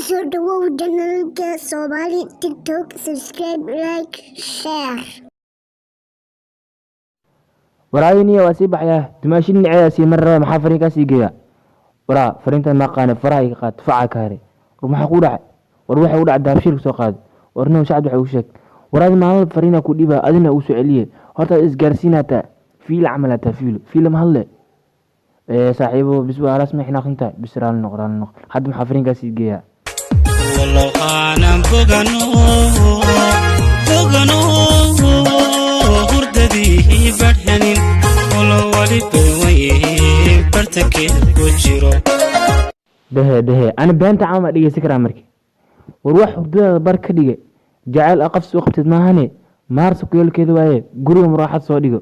kusoo dhawow janalka Somali TikTok, subscribe, like, share. waraayiniya waa sii baxaya dumaashin niceeda sii marraba maxaa fariinkaa sii geeya waraa fariintan ma qaane faraha iga qaad faca kaare war maxaa ku dhacay war waxa u dhacay daabshiirka soo qaad warna shacab waxa uu sheeg waraadi maalmada fariina ku dhiba adina uu soo celiye horta isgaarsiinata fiil camalata fiil ma hadle saaxiibo biswa rasmi xina qinta bisraan noqon hadda maxaa fariinkaa sii geeya والله أنا بغنو هرددي برهنين والله ولي بوي برتكي وجيرو ده أنا بنت عام دقيقة سكرة مركي وروح هرددها بار كدقة جعل أقفص وقت ما هني مارسك يقول كذا وعيه قريهم راحت صادقه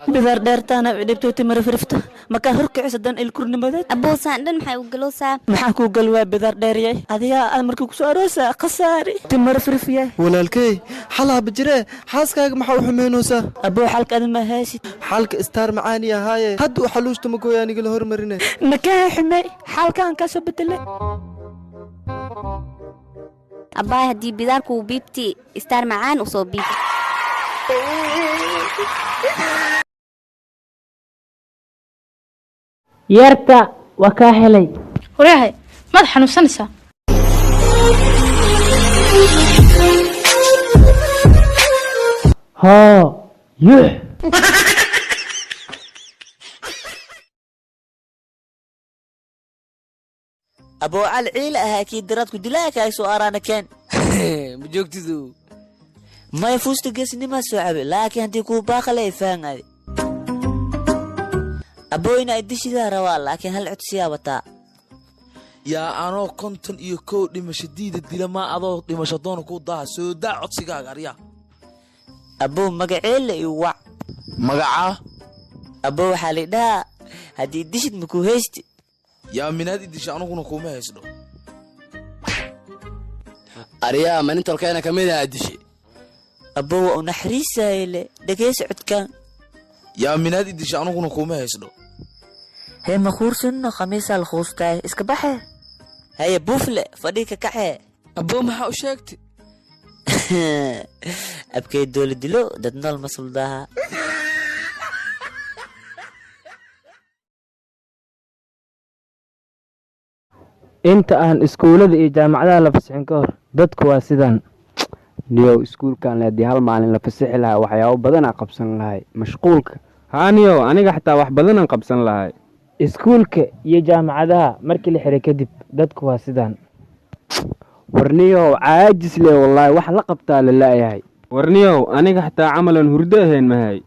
بدار دارتانا عدبتو تمر فرفته مكا هرك عسدان الكرن مدد أبو ساندن محي وقلوسا maxaa ku galwaa bidar dheeriyay adiga aad markii ku soo aroosa khasaari timar firfiye walaalkay xalaa bijire xaaskaaga maxaa u xumeynaysaa abuu xalka ma haysid xalka star macaani ahaaye hadda u xaluushta ma gooyaaniga la hormarine nakaa xumay xalkan ka soo bedelay أباي هدي بداركو بيبتي استار معان وصو بيب yarta waa kaa helay waryahay maad xanuunsanaysaa hoo yux abuu alciil ahaa kii diraadku dilaaka ay soo araana keen ma joogtidu may fuusta geesnima soo cabe laakiin haddii kuu baaqale ay faangade abuu ina idishidaa rabaa laakiin hal codsiyaa wataa yaa anoo 51 dhimasho diida dila ma adoo dhimasho doona ku daa soo daa codsigaaga aryaa abuu magaceele iyo wac magacaa abuu waxaa la dhahaa haddii dishid makuu haysti yaa minaad idisha anuguna kuma haysdo aryaa manintolkeena ka mid ah dishi abuu waa u naxariisayle dhegeysa codkaan yaa minaad idisha anuguna kuma haysdo hee ma kuursanno khamiisaa la khuustaay iska baxe haye buufle fadhii ka kaxee aboo maxaa u sheegtay abkay dooli dilo dad nool masuldaha inta aan iskuulada iyo jaamacadaha la fasixin ka hor dadku waa sidaan niyow iskuulkan haddii hal maalin la fasixi lahaa waxyaabo badanaa qabsan lahay mashquulka haaniyow aniga xataa wax badanaan qabsan lahay iskuulka iyo jaamacadaha markii la xiray kadib dadku waa sidaan warniyow caajis leh wallaahi wax la qabtaa la la'yahay warniyow aniga xataa camalan hurdo ahayn mahay